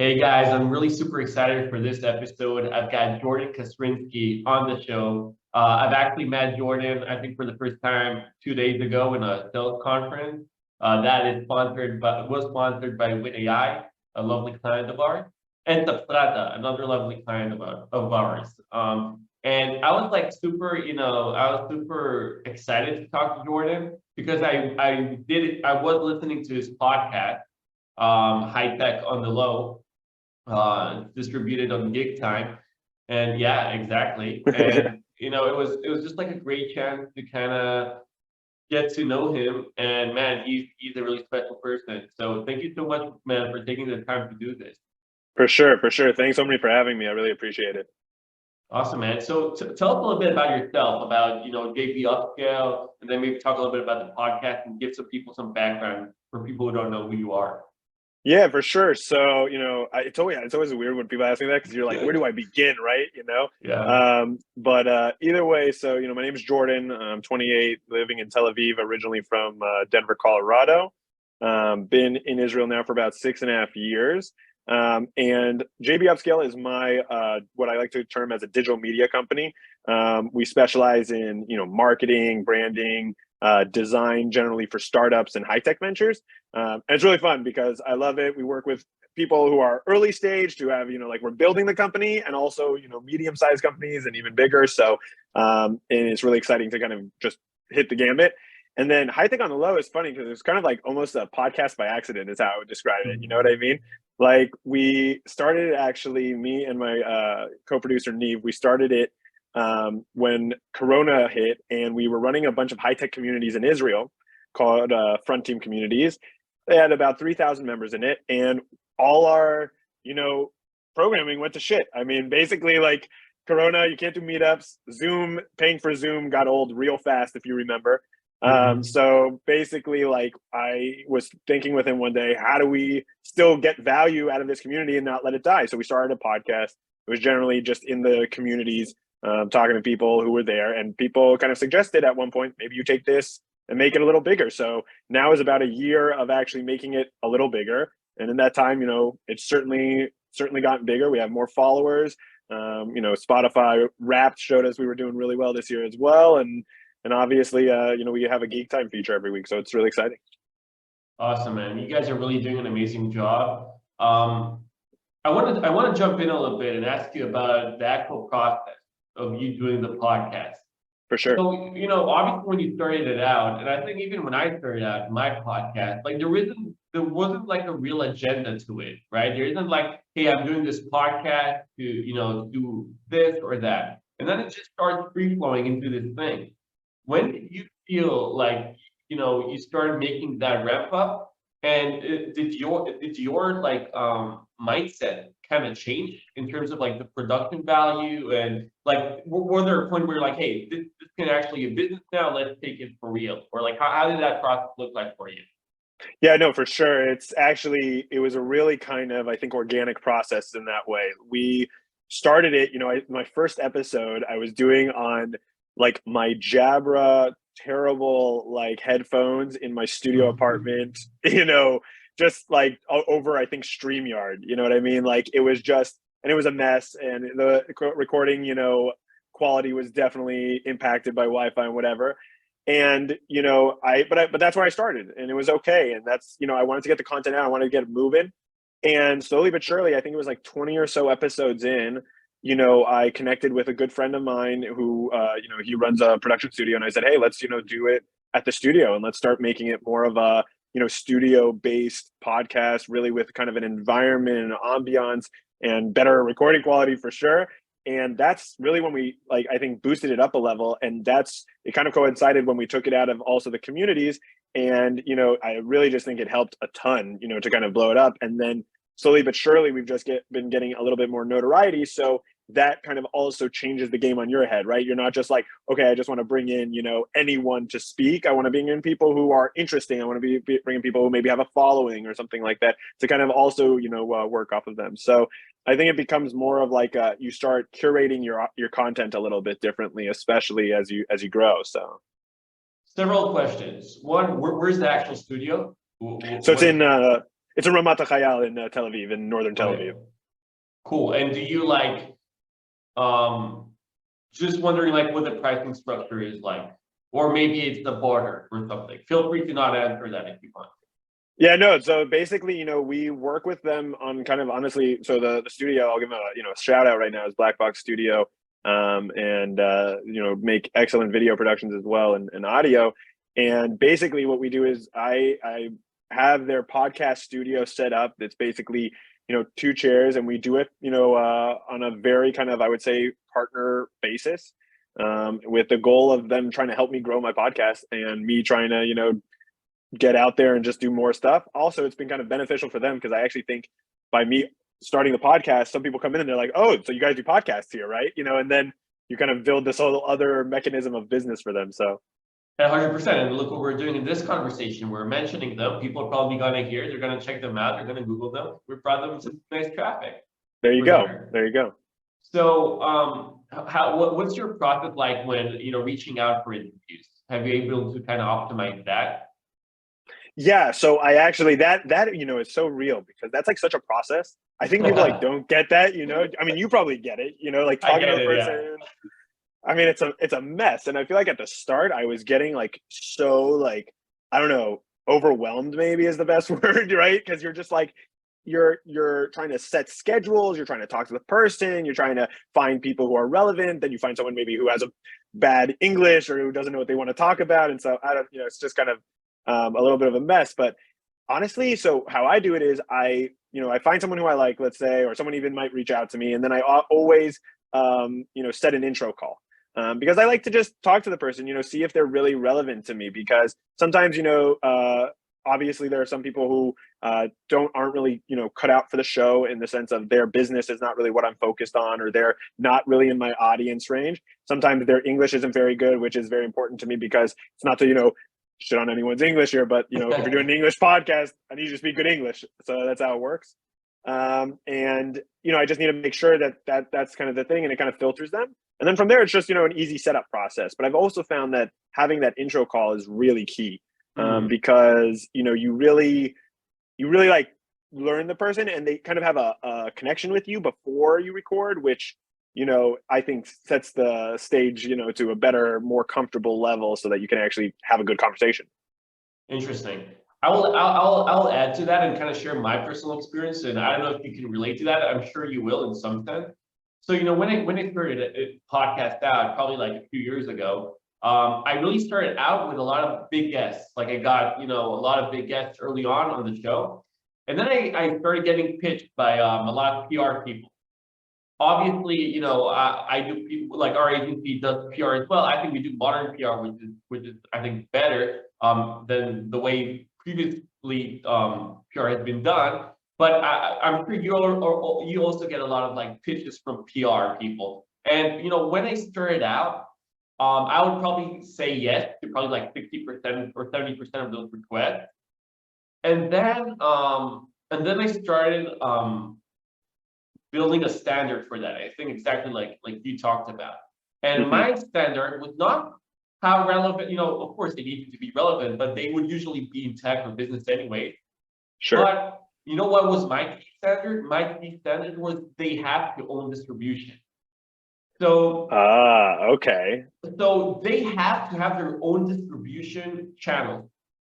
Hey guys, I'm really super excited for this episode. I've got Jordan Kastrinsky on the show. I've actually met Jordan, I think, for the first time 2 days ago in a sales conference that is was sponsored by Wit AI, a lovely client of ours, and Substrata, another lovely client of ours. And I was like I was super excited to talk to Jordan because I was listening to his podcast, High Tech on the Low, distributed on gig time. And yeah, exactly. And it was just like a great chance to kind of get to know him. And man, he's a really special person. So thank you so much, man, for taking the time to do this. For sure, for sure. Thanks so much for having me. I really appreciate it. Awesome, man. So tell us a little bit about yourself, about JB Upscale, and then maybe talk a little bit about the podcast and give some people some background for people who don't know who you are. Yeah, for sure. So, it's always weird when people ask me that because you're like, where do I begin, right? Yeah. But either way, so, my name is Jordan. I'm 28, living in Tel Aviv, originally from Denver, Colorado. Been in Israel now for about 6.5 years. And JB Upscale is my what I like to term as a digital media company. We specialize in marketing, branding, design, generally for startups and high tech ventures. And it's really fun because I love it. We work with people who are early stage to have like we're building the company, and also medium sized companies and even bigger. So and it's really exciting to kind of just hit the gambit. And then High Tech on the Low is funny because it's kind of like almost a podcast by accident is how I would describe it. You know what I mean? Like we started, actually, me and my co-producer Neve, we started it when Corona hit, and we were running a bunch of high tech communities in Israel called Front Team Communities. They had about 3,000 members in it, and all our programming went to shit. I mean, basically, like Corona, you can't do meetups. Zoom, paying for Zoom got old real fast, if you remember. So basically, like I was thinking with him one day, how do we still get value out of this community and not let it die? So we started a podcast. It was generally just in the communities, talking to people who were there, and people kind of suggested at one point, maybe you take this and make it a little bigger. So now is about a year of actually making it a little bigger. And in that time, it's certainly gotten bigger. We have more followers. Spotify Wrapped showed us we were doing really well this year as well. And obviously, we have a Geek Time feature every week, so it's really exciting. Awesome, man. You guys are really doing an amazing job. I want to jump in a little bit and ask you about the actual process of you doing the podcast. For sure. So, obviously when you started it out, and I think even when I started out my podcast, like there wasn't like a real agenda to it, right? There isn't like, hey, I'm doing this podcast to, do this or that. And then it just starts free flowing into this thing. When did you feel like, you started making that ramp up? And did your like mindset kind of change in terms of like the production value, and like were there a point where you're like, hey, this can actually be a business now, let's take it for real? Or like how did that process look like for you? Yeah, no, for sure. It was a really kind of, I think, organic process in that way. We started it, my first episode I was doing on like my Jabra terrible like headphones in my studio apartment, just like over, I think, StreamYard, you know what I mean? Like it was just, and it was a mess, and the recording, quality was definitely impacted by Wi-Fi and whatever. And, but that's where I started, and it was okay. And that's, I wanted to get the content out. I wanted to get it moving. And slowly but surely, I think it was like 20 or so episodes in, I connected with a good friend of mine who, he runs a production studio. And I said, hey, let's, do it at the studio, and let's start making it more of a, studio-based podcast, really with kind of an environment and ambiance and better recording quality for sure. And that's really when we, like, I think, boosted it up a level. And it kind of coincided when we took it out of also the communities. And, I really just think it helped a ton, to kind of blow it up. And then slowly but surely, we've just been getting a little bit more notoriety. So that kind of also changes the game on your head, right? You're not just like, okay, I just want to bring in, anyone to speak. I want to bring in people who are interesting. I want to be bringing people who maybe have a following or something like that to kind of also, work off of them. So I think it becomes more of like you start curating your content a little bit differently, especially as you grow. So Several questions. One, where's the actual studio? it's in It's a Ramat HaChayal in Tel Aviv, in northern Tel Okay, Aviv. cool. And do you like, just wondering like what the pricing structure is like, or maybe it's the barter or something. Feel free to not answer that if you want. Yeah, no. So basically, we work with them on kind of honestly. So the studio, I'll give them a shout out right now, is Black Box Studio, and make excellent video productions as well, and audio. And basically, what we do is I have their podcast studio set up. It's basically two chairs, and we do it on a very kind of, I would say, partner basis, with the goal of them trying to help me grow my podcast and me trying to get out there and just do more stuff. Also, it's been kind of beneficial for them because I actually think by me starting the podcast, some people come in and they're like, "Oh, so you guys do podcasts here, right?" And then you kind of build this whole other mechanism of business for them. So 100%. And look what we're doing in this conversation. We're mentioning them. People are probably going to hear. They're going to check them out. They're going to Google them. We brought them some nice traffic. there you For go. sure. There you go. So, what's your process like when reaching out for interviews? Have you able to kind of optimize that? Yeah, so I actually that is so real because that's like such a process. I think people like don't get that, I mean, you probably get it, like I talking get to the it, yeah. person. I mean, it's a mess, and I feel like at the start I was getting like so like I don't know, overwhelmed maybe is the best word, right? Because you're just like you're trying to set schedules, you're trying to talk to the person, you're trying to find people who are relevant, then you find someone maybe who has a bad English or who doesn't know what they want to talk about, and so I don't, it's just kind of a little bit of a mess. But honestly, so how I do it is I find someone who I like, let's say, or someone even might reach out to me, and then I always set an intro call, because I like to just talk to the person, see if they're really relevant to me, because sometimes obviously there are some people who aren't really cut out for the show, in the sense of their business is not really what I'm focused on, or they're not really in my audience range. Sometimes their English isn't very good, which is very important to me, because it's not to shit on anyone's English here, but if you're doing an English podcast, I need you to speak good English. So that's how it works. And I just need to make sure that's kind of the thing, and it kind of filters them. And then from there, it's just an easy setup process. But I've also found that having that intro call is really key, because you really like learn the person, and they kind of have a connection with you before you record, which I think sets the stage, to a better, more comfortable level, so that you can actually have a good conversation. Interesting. I'll add to that and kind of share my personal experience, and I don't know if you can relate to that. I'm sure you will in some sense. So when I started a podcast out, probably like a few years ago, I really started out with a lot of big guests. Like I got a lot of big guests early on the show, and then I started getting pitched by a lot of PR people. Obviously, I do people like our agency does PR as well. I think we do modern PR, which is I think better than the way previously PR has been done. But I'm sure you also get a lot of like pitches from PR people. And when I started out, I would probably say yes to probably like 60% or 70% of those requests. And then I started building a standard for that. I think exactly like you talked about. And my standard was not how relevant, of course they needed to be relevant, but they would usually be in tech or business anyway. Sure. But what was my key standard? My key standard was they have to own distribution. So okay. So they have to have their own distribution channel.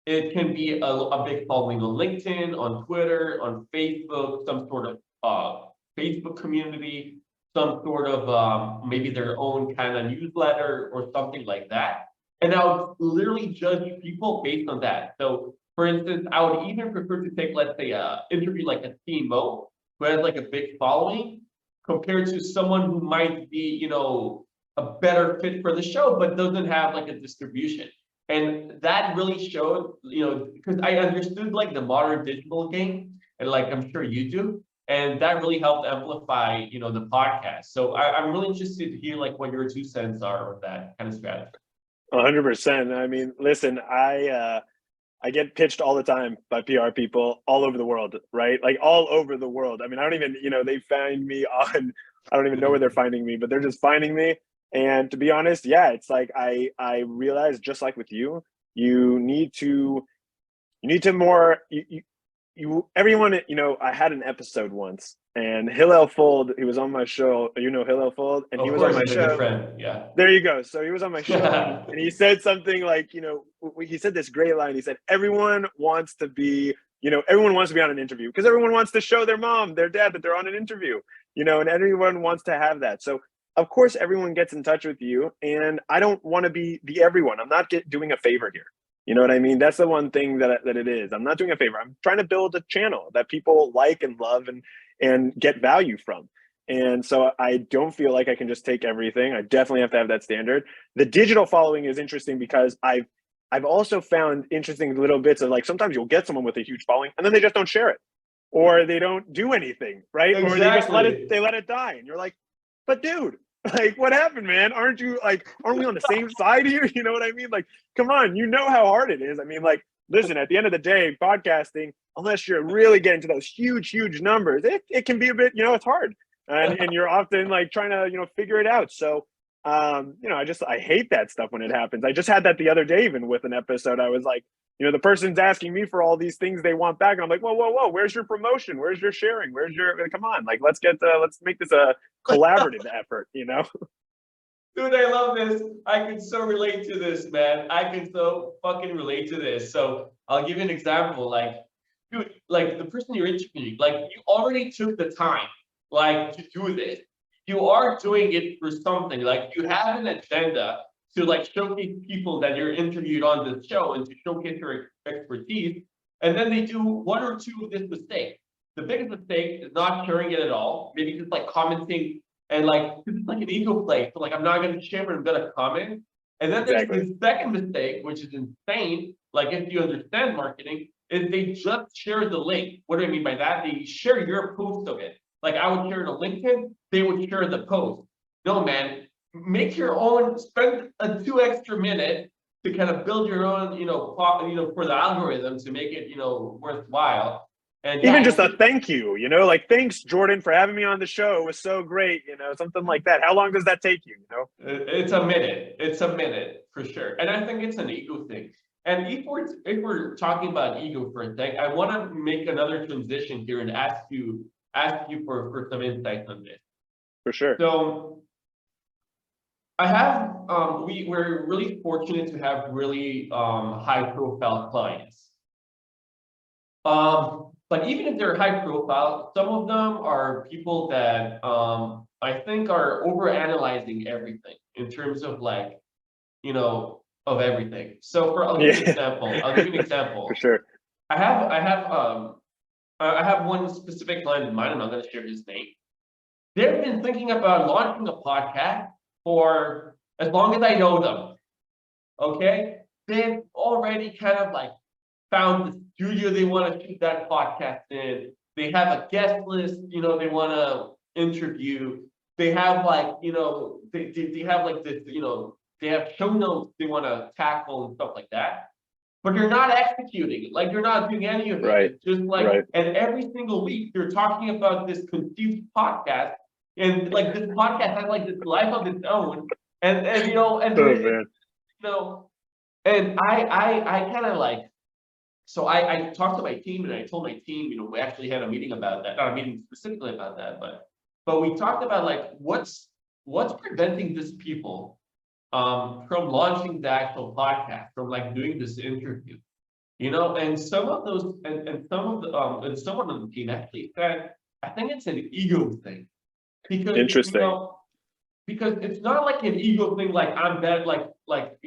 It can be a big following on LinkedIn, on Twitter, on Facebook, some sort of Facebook community, some sort of maybe their own kind of newsletter or something like that. And I would literally judge people based on that. So for instance, I would even prefer to take, let's say, interview like a CMO who has like a big following, compared to someone who might be, a better fit for the show, but doesn't have like a distribution. And that really showed, because I understood like the modern digital game, and like I'm sure you do. And that really helped amplify, the podcast. So I'm really interested to hear like what your 2 cents are of that kind of strategy. 100%. I mean, listen, I get pitched all the time by PR people all over the world, right? Like all over the world. I mean, I don't even, they find me on, I don't even know where they're finding me, but they're just finding me. And to be honest, yeah, it's like I realized, just like with you, you need to more, everyone, I had an episode once, and Hillel Fold, he was on my show. Hillel Fold, and he was on my he's a show. good friend. Yeah. There you go. So he was on my show, and he said something like, he said this great line. He said, everyone wants to be on an interview because everyone wants to show their mom, their dad that they're on an interview, and everyone wants to have that. So of course, everyone gets in touch with you, and I don't want to be the everyone. I'm not doing a favor here. You know what I mean? That's the one thing that it is. I'm not doing a favor. I'm trying to build a channel that people like and love and get value from. And so I don't feel like I can just take everything. I definitely have to have that standard. The digital following is interesting because I've also found interesting little bits of, like, sometimes you'll get someone with a huge following and then they just don't share it, or they don't do anything, right? Exactly. Or they just let it die. And you're like, but dude, like, what happened, man? Aren't we on the same side here? You know what I mean? Like, come on, how hard it is. I mean, like, listen, at the end of the day, podcasting, unless you're really getting to those huge numbers, it can be a bit, it's hard. And you're often like trying to, figure it out. So, I hate that stuff when it happens. I just had that the other day, even with an episode. I was like, the person's asking me for all these things they want back. And I'm like, whoa, where's your promotion? Where's your sharing? Come on, like, let's make this a collaborative effort, Dude, I love this. I can so relate to this, man. I can so fucking relate to this. So I'll give you an example. Like, dude, like, the person you're interviewing, like, you already took the time, like, to do this. You are doing it for something. Like, you have an agenda to, like, showcase people that you're interviewed on this show and to showcase your expertise. And then they do one or two of this mistake. The biggest mistake is not sharing it at all. Maybe just, like, commenting, and, like, it's like an ego play. So, like, I'm not going to share, but I'm going to comment. And then there's the second mistake, which is insane. Like, if you understand marketing, is they just share the link. What do I mean by that? They share your post of it. Like, I would share it on LinkedIn, they would share the post. No, man, make your own, spend 2 extra minutes to kind of build your own, for the algorithm to make it, worthwhile. And even just a thank you, like, thanks, Jordan, for having me on the show. It was so great, something like that. How long does that take you? It's a minute. It's a minute for sure. And I think it's an ego thing. And if we're talking about ego for a sec, I want to make another transition here and ask you for some insights on this. For sure. So I have we're really fortunate to have really high profile clients. But even if they're high profile, some of them are people that I think are overanalyzing everything in terms of, like, of everything. So I'll give you an example. For sure. I have one specific client in mind. I'm not going to share his name. They've been thinking about launching a podcast for as long as I know them. Okay? They've already kind of, like, found the studio they want to shoot that podcast in. They have a guest list, they want to interview. They have, like, they have, like, this, they have show notes they want to tackle and stuff like that. But they're not executing it. Like, they're not doing any of it. Right. It's just like, and every single week they're talking about this conceived podcast, and, like, this podcast has, like, this life of its own. And and I kind of, like, so I talked to my team, and I told my team, we actually had a meeting about that, not a meeting specifically about that, but we talked about, like, what's preventing these people from launching the actual podcast, from, like, doing this interview, and some of those, and someone on the team actually said, I think it's an ego thing, because interesting. Because it's not like an ego thing, like I'm bad, like like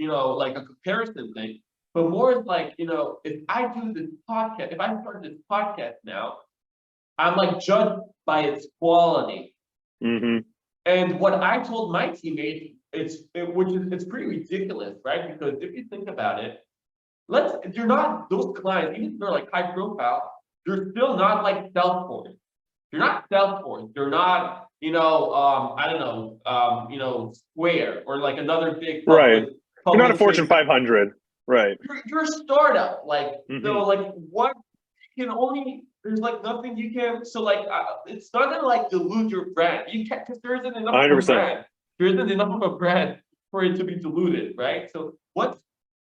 a comparison thing, but more like, if I do this podcast, if I start this podcast now, I'm, like, judged by its quality. Mm-hmm. And what I told my teammates, it's pretty ridiculous, right? Because if you think about it, you're not, those clients, even if they're, like, high profile, they're still not, like, Salesforce. You're not Salesforce. They're not, I don't know, Square, or, like, another big right. You're not a Fortune 500, right? You're a startup, like, so, like, what you can only, there's, like, nothing you can, so, like, it's not gonna, like, dilute your brand. You can't, because there isn't enough of a brand. There isn't enough of a brand for it to be diluted, right? So what's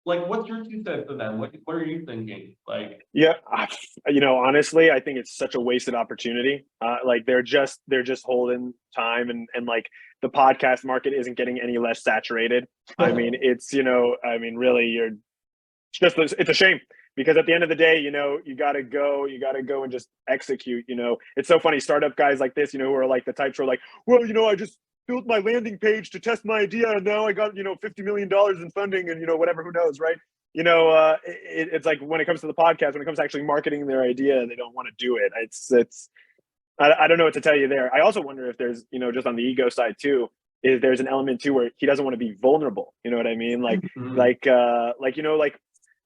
like, what's your 2 cents on that? What are you thinking? Like, Yeah, honestly, I think it's such a wasted opportunity. Like they're just holding time, and like the podcast market isn't getting any less saturated. I mean, really, it's a shame because at the end of the day, you gotta go and just execute. It's so funny. Startup guys like this, who are like the types who are like, well, I just built my landing page to test my idea, and now I got $50 million in funding, and whatever, who knows, right? It's like when it comes to the podcast, when it comes to actually marketing their idea, they don't want to do it. I don't know what to tell you there. I also wonder if there's, just on the ego side too, is there's an element too where he doesn't want to be vulnerable. You know what I mean? Like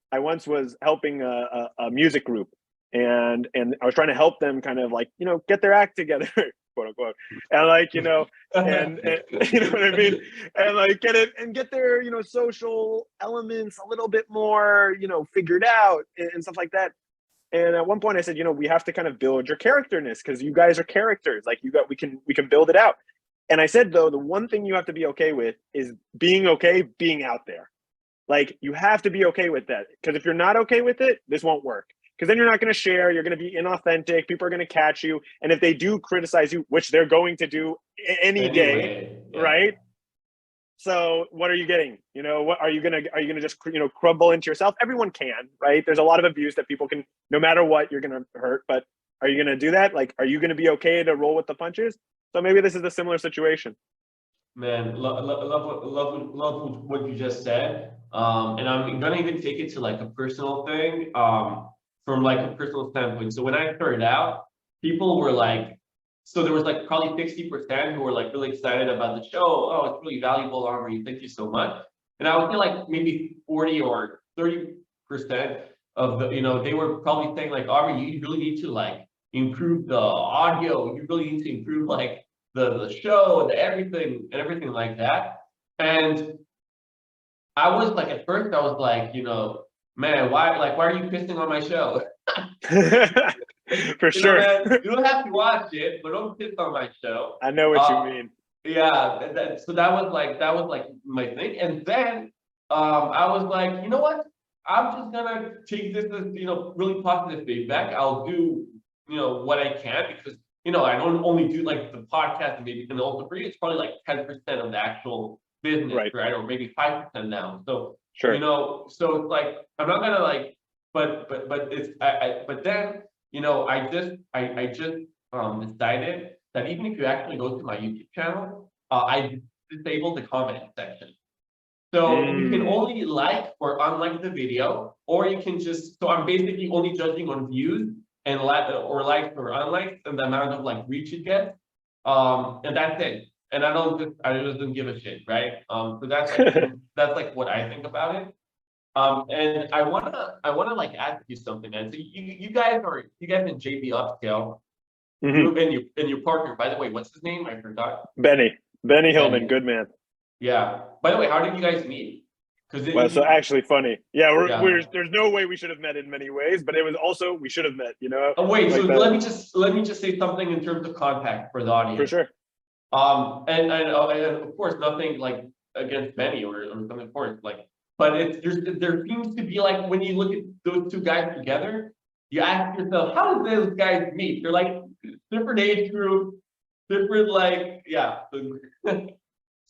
I once was helping a music group, and I was trying to help them kind of like, get their act together, quote unquote, and like, and you know what I mean, and like get their social elements a little bit more figured out, and stuff like that. And at one point I said, we have to kind of build your characterness because you guys are characters. Like we can build it out. And I said, though, the one thing you have to be okay with is being okay being out there. Like you have to be okay with that, because if you're not okay with it, this won't work. Because then you're not going to share. You're going to be inauthentic. People are going to catch you. And if they do criticize you, which they're going to do any day, yeah. right? So what are you getting? What are you gonna just crumble into yourself? Everyone can, right? There's a lot of abuse that people can, no matter what, you're gonna hurt. But are you gonna do that? Like, are you gonna be okay to roll with the punches? So maybe this is a similar situation. Man, love what you just said. And I'm gonna even take it to like a personal thing, from like a personal standpoint. So when I started out, people were like, so there was like probably 60% who were like really excited about the show. Oh, it's really valuable, Armory. Thank you so much. And I would say like maybe 40 or 30% of the, they were probably saying like, Armory, you really need to like improve the audio. You really need to improve like the show, the everything like that. And I was like, at first I was like, man, why are you pissing on my show? For sure. Man, you don't have to watch it, but don't piss on my show. I know what you mean. Yeah, so that was like my thing. And then I was like, you know what? I'm just gonna take this as really positive feedback. I'll do what I can, because I don't only do like the podcast and maybe and also for you, it's probably like 10% of the actual business, right? Or maybe 5% now. So sure. So it's like I'm not gonna like, but it's but then I just decided that even if you actually go to my YouTube channel, I disabled the comment section. So you can only like or unlike the video, or you can just, so I'm basically only judging on views and likes or unlikes and the amount of like reach it gets. And that's it. And I just don't give a shit, right? So that's like what I think about it. And I wanna like ask you something, man. So you guys in JB Upscale, you and your partner, by the way, what's his name? I forgot. Benny Hillman, good man. Yeah. By the way, how did you guys meet? Well, so actually funny. Yeah, we're there's no way we should have met in many ways, but it was also we should have met, Oh wait, like so let me just say something in terms of contact for the audience. For sure. And of course nothing like against Benny or something, of course, like, but there seems to be like when you look at those two guys together, you ask yourself, how did those guys meet? They're like different age group, different like, yeah.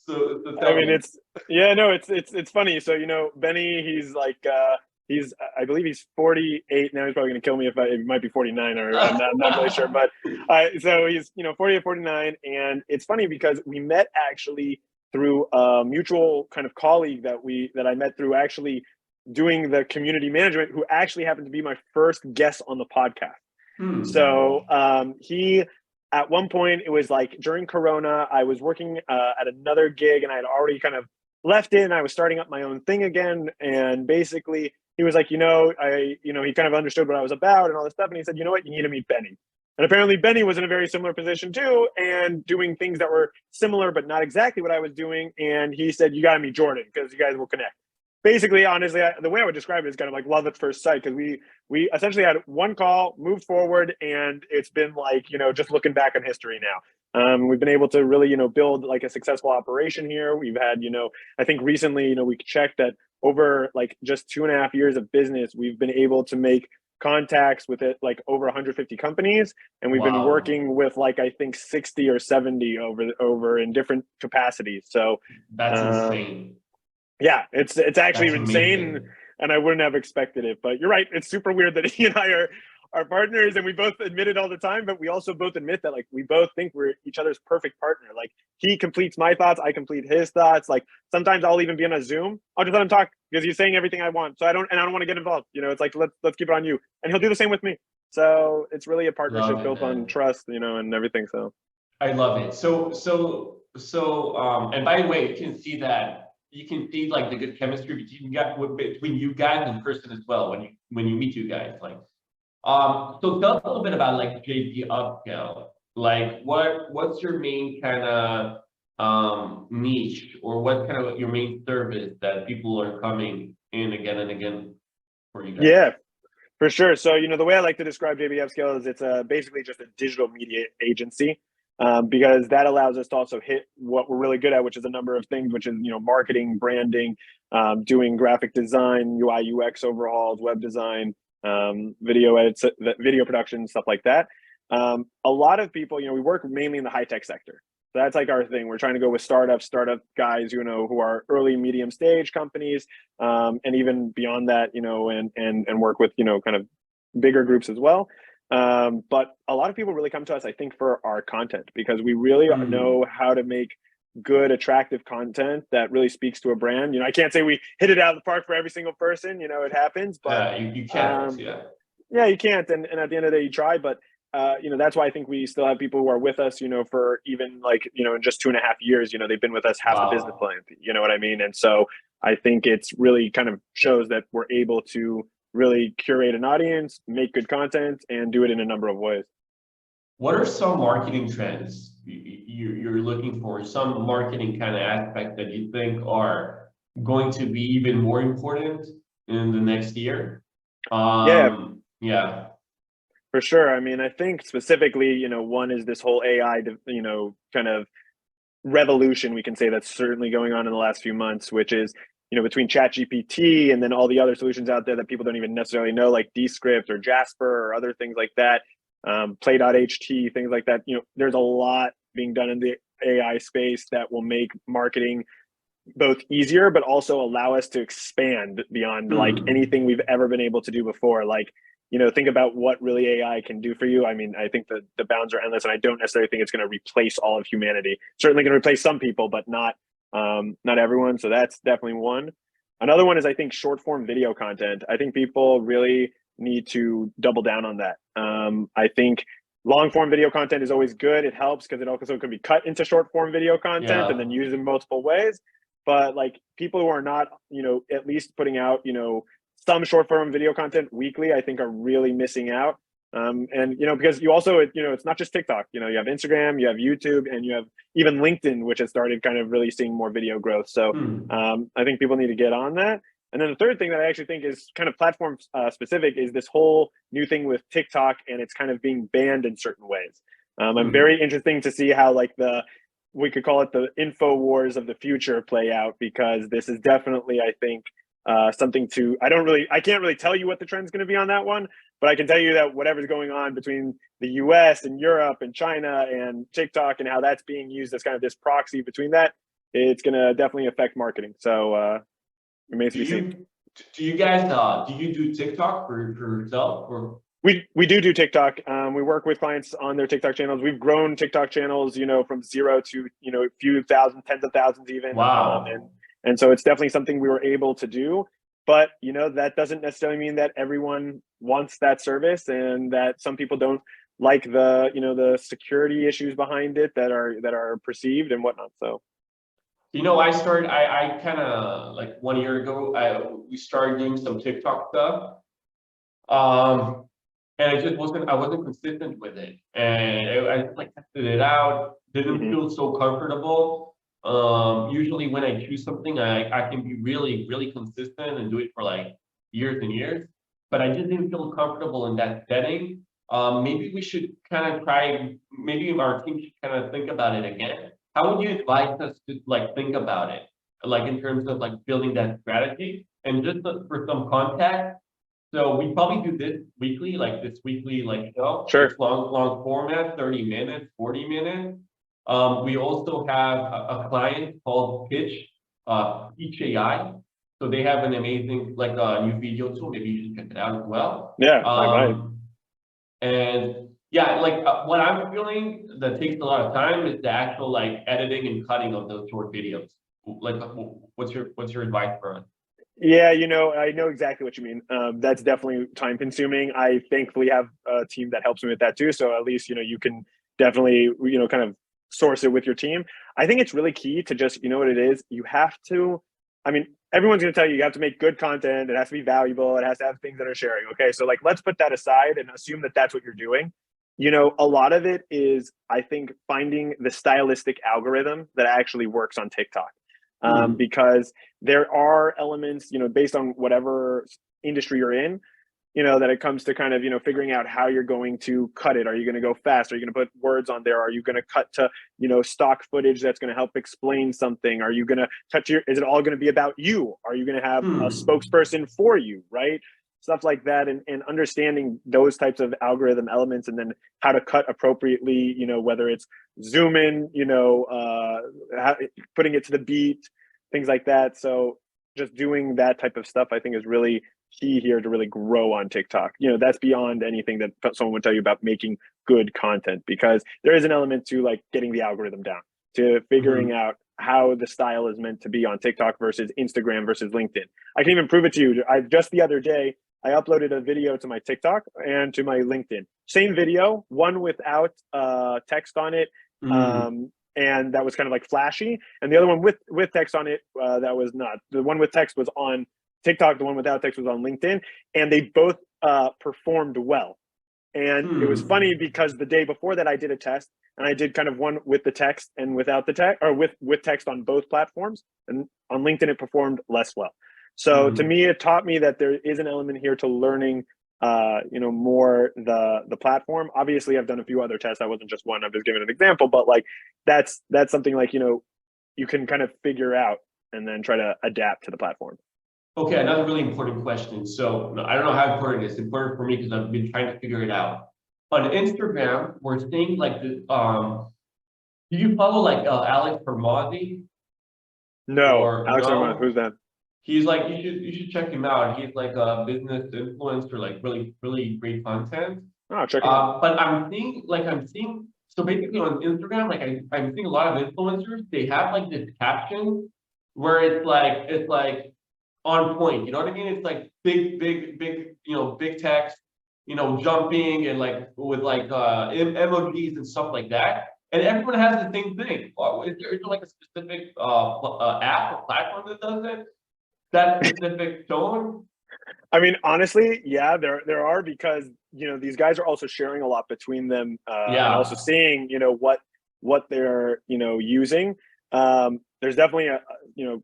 So I mean, it's funny. So Benny, he's like I believe he's 48 now. He's probably gonna kill me if he might be 49, or I'm not really sure. But so he's 40 or 49, and it's funny because we met actually through a mutual kind of colleague that I met through actually doing the community management, who actually happened to be my first guest on the podcast. So he. At one point, it was like during Corona, I was working at another gig, and I had already kind of left it, and I was starting up my own thing again. And basically, he was like, he kind of understood what I was about and all this stuff. And he said, you know what, you need to meet Benny. And apparently, Benny was in a very similar position too, and doing things that were similar but not exactly what I was doing. And he said, you got to meet Jordan because you guys will connect. Basically, honestly, the way I would describe it is kind of like love at first sight, because we essentially had one call, moved forward, and it's been like, just looking back on history now. We've been able to really, build like a successful operation here. We've had, I think recently, we checked that over like just 2.5 years of business, we've been able to make contacts with it like over 150 companies, and we've been Wow. working with like I think 60 or 70 over in different capacities. So That's um, insane. yeah, it's actually That's insane, amazing. and I wouldn't have expected it. But you're right; it's super weird that he and I are partners, and we both admit it all the time. But we also both admit that like we both think we're each other's perfect partner. Like he completes my thoughts, I complete his thoughts. Like sometimes I'll even be on a Zoom, I'll just let him talk because he's saying everything I want. So I don't want to get involved. You know, it's like let's keep it on you, and he'll do the same with me. So it's really a Love partnership it, built on man. trust, you know, and everything. So I love it. And by the way, you can see like the good chemistry between you guys in person as well when you meet you guys. Like, so tell us a little bit about like JB Upscale. Like, what's your main kind of niche, or what kind of your main service that people are coming in again and again for you guys? yeah, for sure. So, you know, the way I like to describe JB Upscale is it's basically just a digital media agency, because that allows us to also hit what we're really good at, which is a number of things, which is, you know, marketing, branding, doing graphic design, UI, UX overhauls, web design, video edits, video production, stuff like that. A lot of people, you know, we work mainly in the high tech sector. So that's like our thing. We're trying to go with startup guys, you know, who are early, medium stage companies, and even beyond that, you know, and work with, you know, kind of bigger groups as well. But a lot of people really come to us, I think, for our content because we really Hmm. know how to make good, attractive content that really speaks to a brand. You know, I can't say we hit it out of the park for every single person. You know, it happens, but You can't, um, yeah. yeah, you can't. And at the end of the day, you try. But you know, that's why I think we still have people who are with us, you know, for even like, you know, in just 2.5 years, you know, they've been with us half the business Wow. plan. You know what I mean? And so I think it's really kind of shows that we're able to really curate an audience, make good content, and do it in a number of ways. What are some marketing trends you're looking for? Some marketing kind of aspects that you think are going to be even more important in the next year? Yeah, Yeah. for sure. I mean, I think specifically, you know, one is this whole AI, you know, kind of revolution we can say that's certainly going on in the last few months, which is, you know, between ChatGPT and then all the other solutions out there that people don't even necessarily know, like Descript or Jasper or other things like that, Play.ht, things like that. You know, there's a lot being done in the AI space that will make marketing both easier, but also allow us to expand beyond like Hmm. anything we've ever been able to do before. Like, you know, think about what really AI can do for you. I mean, I think the bounds are endless, and I don't necessarily think it's going to replace all of humanity. Certainly going to replace some people, but not everyone. So that's definitely one. Another one is I think short form video content. I think people really need to double down on that. I think long form video content is always good. It helps because it also can be cut into short form video content and then Yeah. used in multiple ways. But like people who are not, you know, at least putting out, you know, some short form video content weekly, I think are really missing out. And you know, because you also, you know, it's not just TikTok. You know, you have Instagram, you have YouTube, and you have even LinkedIn, which has started kind of really seeing more video growth. So Hmm. I think people need to get on that. And then the third thing that I actually think is kind of platform specific is this whole new thing with TikTok, and it's kind of being banned in certain ways. I'm Hmm. very interesting to see how like the we could call it the info wars of the future play out, because this is definitely, I think, something to I can't really tell you what the trend's going to be on that one, but I can tell you that whatever's going on between the US and Europe and China and TikTok and how that's being used as kind of this proxy between that, it's going to definitely affect marketing. So it remains to Do be seen. you do you guys do you do TikTok for yourself, or? We do TikTok. We work with clients on their TikTok channels. We've grown TikTok channels, you know, from zero to, you know, a few thousand, tens of thousands even. Wow. And so it's definitely something we were able to do. But you know, that doesn't necessarily mean that everyone wants that service, and that some people don't like the, you know, the security issues behind it that are perceived and whatnot. So You know, I kind of like 1 year ago, we started doing some TikTok stuff. Um, and I wasn't consistent with it. And I just like tested it out, didn't mhm. feel so comfortable. Usually when I choose something, I can be really, really consistent and do it for like years and years. But I just didn't feel comfortable in that setting. Maybe we should kind of maybe our team should kind of think about it again. How would you advise us to like think about it? like in terms of like building that strategy. And just for some context, so we probably do this weekly, like this weekly like show. Sure. It's long format, 30 minutes, 40 minutes. We also have a client called Pitch AI. So they have an amazing like new video tool. Maybe you should check it out as well. Yeah, I might. And yeah, like what I'm feeling that takes a lot of time is the actual like editing and cutting of those short videos. Like, what's your advice for us? Yeah, I know exactly what you mean. That's definitely time consuming. I thankfully have a team that helps me with that too. So at least, you can definitely, kind of source it with your team. I think it's really key to just, what it is. You have to, I mean, everyone's going to tell you have to make good content. It has to be valuable. It has to have things that are sharing. Okay. So like, let's put that aside and assume that that's what you're doing. A lot of it is, I think, finding the stylistic algorithm that actually works on TikTok. Because there are elements, based on whatever industry you're in, that it comes to kind of, figuring out how you're going to cut it. Are you going to go fast? Are you going to put words on there? Are you going to cut to, stock footage that's going to help explain something? Are you going to is it all going to be about you? Are you going to have a spokesperson for you, right? Stuff like that, and understanding those types of algorithm elements, and then how to cut appropriately, whether it's zoom in, putting it to the beat, things like that. So just doing that type of stuff, I think, is really key here to really grow on TikTok. That's beyond anything that someone would tell you about making good content, because there is an element to like getting the algorithm down, to figuring out how the style is meant to be on TikTok versus Instagram versus LinkedIn. I can even prove it to you. Just the other day, I uploaded a video to my TikTok and to my LinkedIn. Same video, one without text on it, and that was kind of like flashy, and the other one with text on it, that was not. The one with text was on TikTok, the one without text was on LinkedIn, and they both performed well. And it was funny because the day before that I did a test, and I did kind of one with the text and without the text, or with text on both platforms, and on LinkedIn it performed less well. So to me, it taught me that there is an element here to learning, more the platform. Obviously, I've done a few other tests. I wasn't just one. I'm just giving an example, but like that's something like, you can kind of figure out and then try to adapt to the platform. Okay, another really important question. So I don't know how important it is. It's important for me because I've been trying to figure it out. On Instagram, we're seeing like the do you follow like Alex Hormozzi? No, Or Alex, no? who's that? He's like, you should check him out. He's like a business influencer, like really great content. Oh, check him out. But I'm seeing so basically on Instagram, like I'm seeing a lot of influencers, they have like this caption where it's like on point. You know what I mean? It's like big, big text, jumping and like with like emojis and stuff like that. And everyone has the same thing. Is there like a specific app or platform that does it? That specific tone? I mean, honestly, yeah, there are, because these guys are also sharing a lot between them, and also seeing what they're using. There's definitely a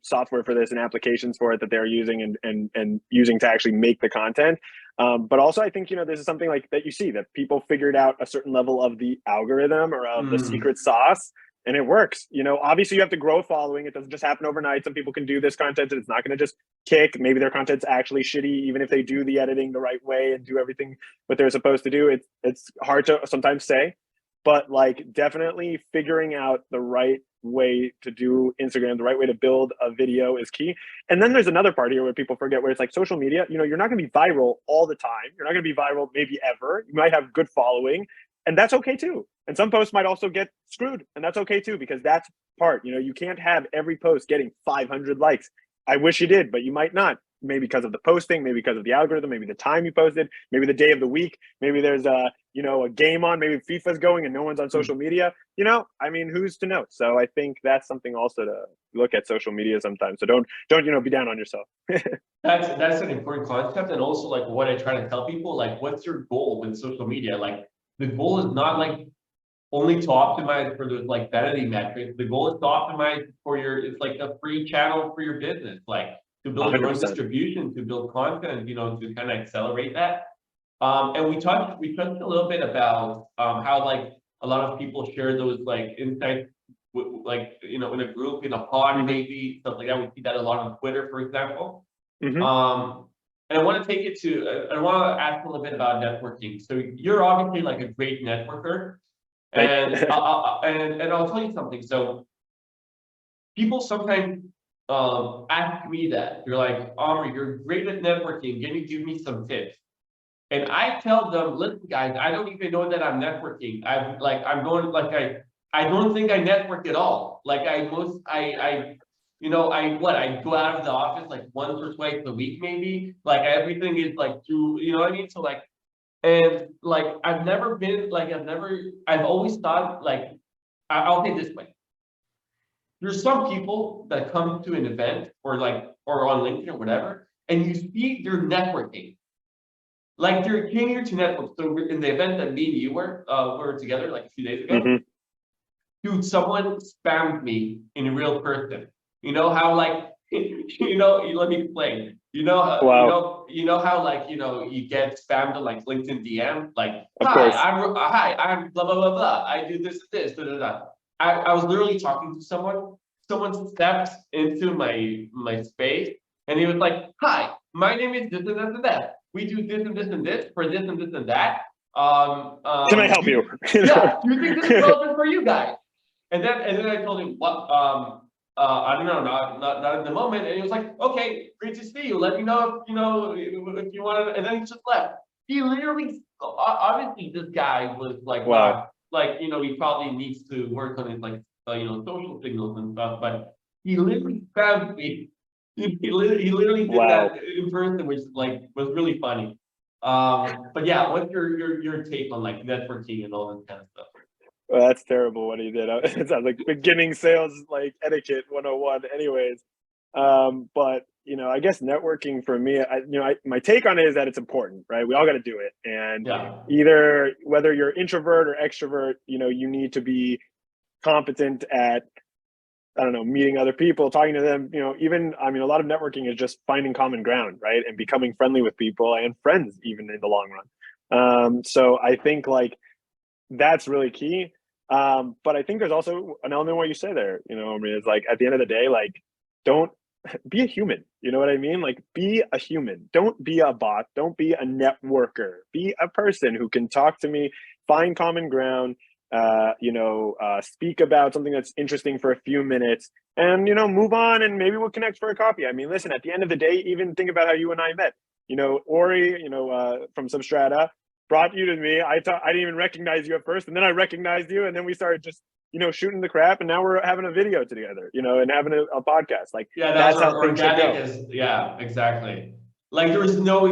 software for this and applications for it that they're using and using to actually make the content. But also, I think this is something like that you see that people figured out a certain level of the algorithm or of the secret sauce. And it works. Obviously you have to grow a following. It doesn't just happen overnight. Some people can do this content and it's not going to just kick. Maybe their content's actually shitty, even if they do the editing the right way and do everything what they're supposed to do. It's hard to sometimes say, but like definitely figuring out the right way to do Instagram, the right way to build a video is key. And then there's another part here where people forget, where it's like social media, you're not going to be viral all the time. You're not going to be viral maybe ever. You might have good following, and that's okay too. And some posts might also get screwed, and that's okay too, because that's part. You can't have every post getting 500 likes. I wish you did, but you might not. Maybe because of the posting, maybe because of the algorithm, maybe the time you posted, maybe the day of the week, maybe there's a game on, maybe FIFA's going and no one's on social media. I mean, who's to know? So I think that's something also to look at social media sometimes. So don't be down on yourself. That's an important concept, and also like what I try to tell people, like, what's your goal with social media? Like, the goal is not like only to optimize for those like vanity metrics. The goal is to optimize for it's like a free channel for your business, like to build your own 100%. distribution, to build content, to kind of accelerate that. And we touched a little bit about how like a lot of people share those like insights like, you know, in a group, in a pod, maybe stuff like that. We see that a lot on Twitter, for example. And I want to take it to, I want to ask a little bit about networking. So you're obviously like a great networker, and and I'll tell you something. So people sometimes ask me that. They're like, Omri, you're great at networking. Can you give me some tips? And I tell them, listen, guys, I don't even know that I'm networking. I don't think I network at all. Like I go out of the office like once or twice a week, maybe. Like everything is like through, you know what I mean? So like, and like I've always thought like, I'll say it this way. There's some people that come to an event or on LinkedIn or whatever, and you see they're networking. Like they're came here to network. So in the event that me and you were together like a few days ago, dude, someone spammed me in real person. You know how like let me explain. You know how like you get spammed on like LinkedIn DM, like I'm blah blah blah blah. I do this da da da. I was literally talking to someone. Someone stepped into my space, and he was like, "Hi, my name is this and this and that. We do this and this and this for this and this and that. Can I help you? Yeah, do you think this is relevant for you guys?" And then I told him, "What? I don't know, not in the moment." And he was like, "Okay, great to see you. Let me know if you want to." And then he just left. He literally, obviously, this guy was like, wow. He probably needs to work on his social signals and stuff. But he literally found me. He literally did that in person, which was really funny. But yeah, what's your take on like networking and all this kind of stuff? Well, that's terrible what he did. It sounds like beginning sales like etiquette 101 anyways. But I guess networking for me, my take on it is that it's important, right? We all got to do it. And either whether you're introvert or extrovert, you need to be competent at, I don't know, meeting other people, talking to them, a lot of networking is just finding common ground, right? And becoming friendly with people and friends even in the long run. So I think like that's really key. But I think there's also an element of what you say there, it's like at the end of the day, like don't be a human. You know what I mean? Like be a human. Don't be a bot. Don't be a networker. Be a person who can talk to me, find common ground, speak about something that's interesting for a few minutes and, move on and maybe we'll connect for a coffee. I mean, listen, at the end of the day, even think about how you and I met, Ori, from Substrata brought you to me. I didn't even recognize you at first. And then I recognized you. And then we started just, shooting the crap. And now we're having a video together, and having a podcast. Like, that's how things should go. Yeah, exactly. Like there was no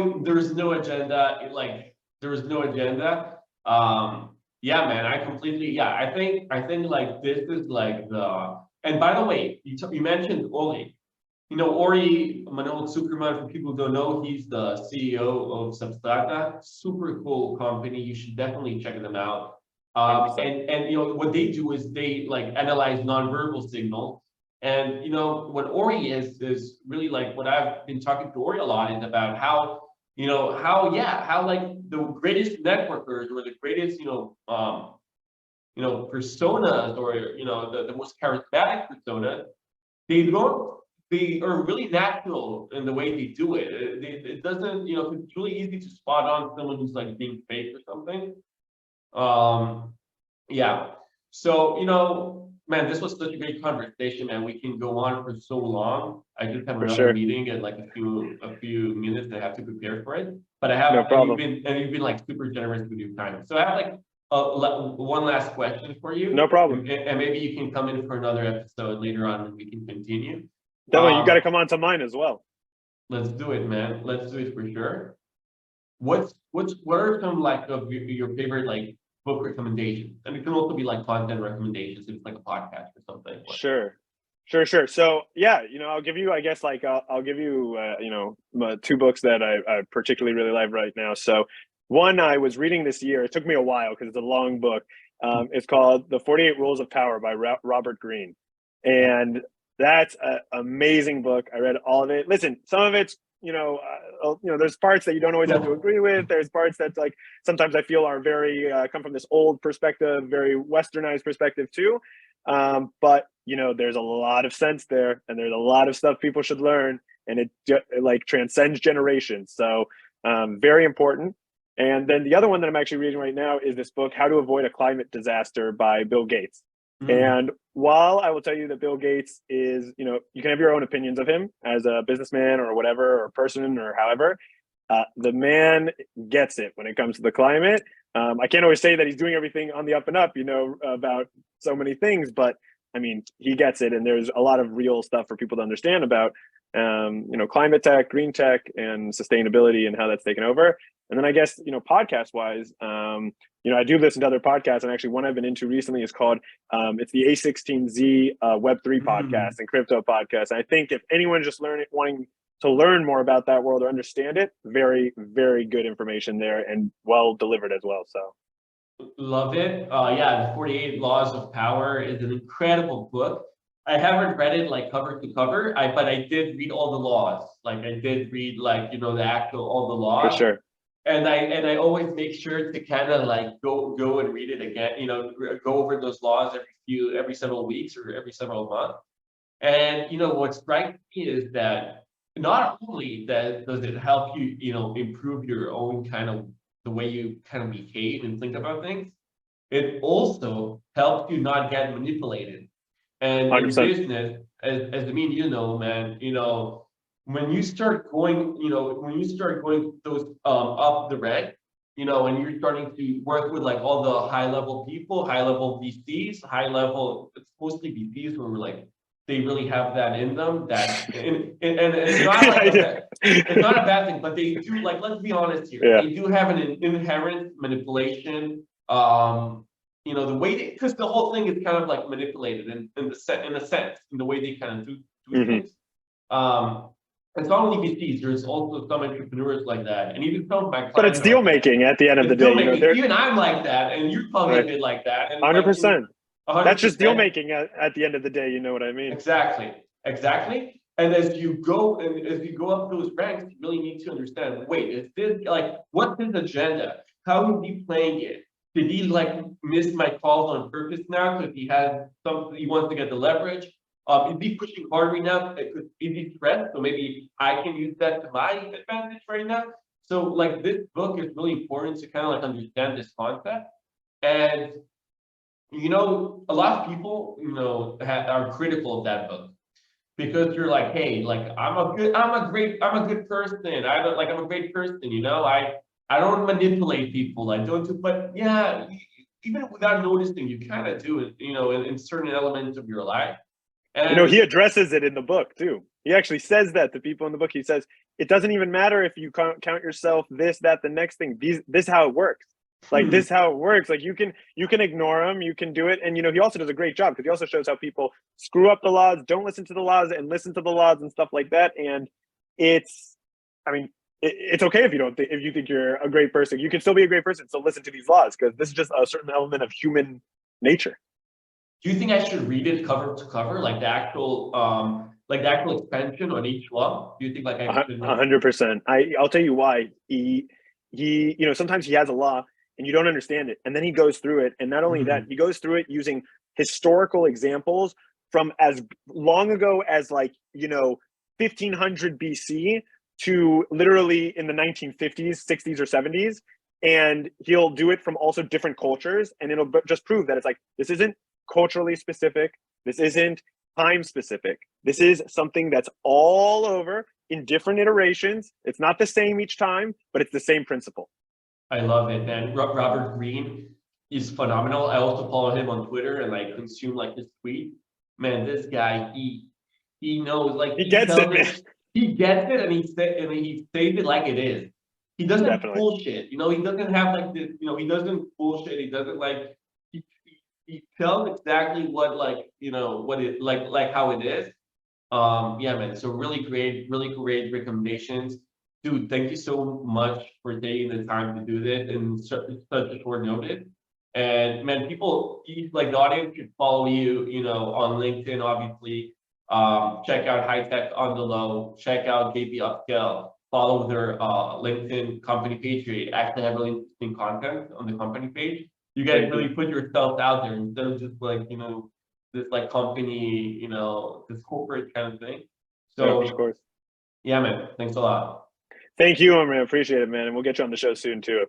agenda. Like there was no agenda. Yeah, man, I think like this is like and by the way, you mentioned Ori. Ori Manol Zuckerman, for people who don't know, he's the CEO of Substrata. Super cool company. You should definitely check them out. And what they do is they like analyze nonverbal signals. And what Ori is really like what I've been talking to Ori a lot is about how like the greatest networkers or the greatest personas or the most charismatic personas, they are really natural in the way they do it. It doesn't, it's really easy to spot on someone who's like being fake or something. Yeah. So, man, this was such a great conversation, man. We can go on for so long. I just have another meeting in like a few minutes. I have to prepare for it. But I have, no problem. And you've been like super generous with your time. So I have like one last question for you. No problem. And maybe you can come in for another episode later on and we can continue. Definitely, you got to come on to mine as well. Let's do it, man. Let's do it for sure. What are some like of your favorite like book recommendations? And it can also be like content recommendations if it's like a podcast or something. Sure. So yeah, I'll give you, I guess, like I'll give you, two books that I particularly really like right now. So one I was reading this year. It took me a while because it's a long book. It's called The 48 Rules of Power by Robert Greene, and that's an amazing book. I read all of it. Listen, some of it's there's parts that you don't always have to agree with. There's parts that like sometimes I feel are very come from this old perspective, very westernized perspective too. But there's a lot of sense there, and there's a lot of stuff people should learn, and it like transcends generations. So very important. And then the other one that I'm actually reading right now is this book, How to Avoid a Climate Disaster by Bill Gates. And while I will tell you that Bill Gates is, you can have your own opinions of him as a businessman or whatever, or person or however, the man gets it when it comes to the climate. I can't always say that he's doing everything on the up and up, about so many things, but I mean, he gets it. And there's a lot of real stuff for people to understand about, climate tech, green tech, and sustainability and how that's taken over. And then I guess, podcast wise, I do listen to other podcasts, and actually one I've been into recently is called, it's the A16Z Web3 podcast and crypto podcast. And I think if anyone's just wanting to learn more about that world or understand it, very, very good information there and well delivered as well. So. Love it. Yeah, the 48 Laws of Power is an incredible book. I haven't read it like cover to cover, but I did read all the laws. Like I did read the actual all the laws. For sure. And I always make sure to kind of like go and read it again, go over those laws every several weeks or every several months. And what strikes me is that not only that does it help you, improve your own kind of the way you kind of behave and think about things, it also helps you not get manipulated. And 100%. In business, as I mean, man, when you start going, those up the rank, and you're starting to work with like all the high level people, high level VCs, it's mostly VCs who are like, they really have that in them. That and it's not like it's not a bad thing, but they do, like, let's be honest here. Yeah. They do have an inherent manipulation. The way because the whole thing is kind of like manipulated in a sense, in the way they kind of do things. It's not only VCs, there's also some entrepreneurs like that. And even some of my clients. But it's deal making at the end of the day. Even I'm like that, and you're probably a bit like that. 100%. That's just deal making at the end of the day, you know what I mean? Exactly. And as you go up those ranks, you really need to understand, wait, is this like, what's his agenda? How is he playing it? Did he like miss my calls on purpose now because he has something he wants to get the leverage? Is he pushing hard right now? Is he stressed? So maybe I can use that to my advantage right now. So like this book is really important to kind of like understand this concept. And a lot of people are critical of that book because you're like, hey, like I'm a good person. I'm a great person. I don't manipulate people. I don't. But yeah, even without noticing, you kind of do it. In certain elements of your life. And he addresses it in the book too. He actually says that to people in the book. He says it doesn't even matter if you count yourself this, that, the next thing. This how it works. Like this how it works. Like you can ignore them, you can do it. And he also does a great job because he also shows how people screw up the laws, don't listen to the laws, and listen to the laws and stuff like that. And it's okay if you think you're a great person. You can still be a great person, still listen to these laws because this is just a certain element of human nature. Do you think I should read it cover to cover, like the actual expansion on each law? Do you think like I should? 100%. I'll tell you why. He sometimes he has a law and you don't understand it, and then he goes through it, and not only that, he goes through it using historical examples from as long ago as 1500 BC to literally in the 1950s, 60s, or 70s, and he'll do it from also different cultures, and it'll just prove that it's like this isn't culturally specific. This isn't time specific. This is something that's all over in different iterations. It's not the same each time, but it's the same principle. I love it, man. Robert Greene is phenomenal. I also follow him on Twitter and like consume like his tweet. Man, this guy, he knows, like he gets it, man. He gets it, and he says it like it is. He doesn't bullshit. He doesn't have like this. He doesn't bullshit. He doesn't like. He tells exactly what what it like how it is. Yeah, man. So really great recommendations, dude. Thank you so much for taking the time to do this in such a short notice. And man, people like the audience should follow you, on LinkedIn, obviously. Check out High Tech on the Low. Check out JB Upscale. Follow their LinkedIn company page. They actually have really interesting content on the company page. You guys really put yourself out there instead of just like, this like company, this corporate kind of thing. Yeah, So of course. yeah, man, thanks a lot. Thank you, man. Appreciate it, man. And we'll get you on the show soon too.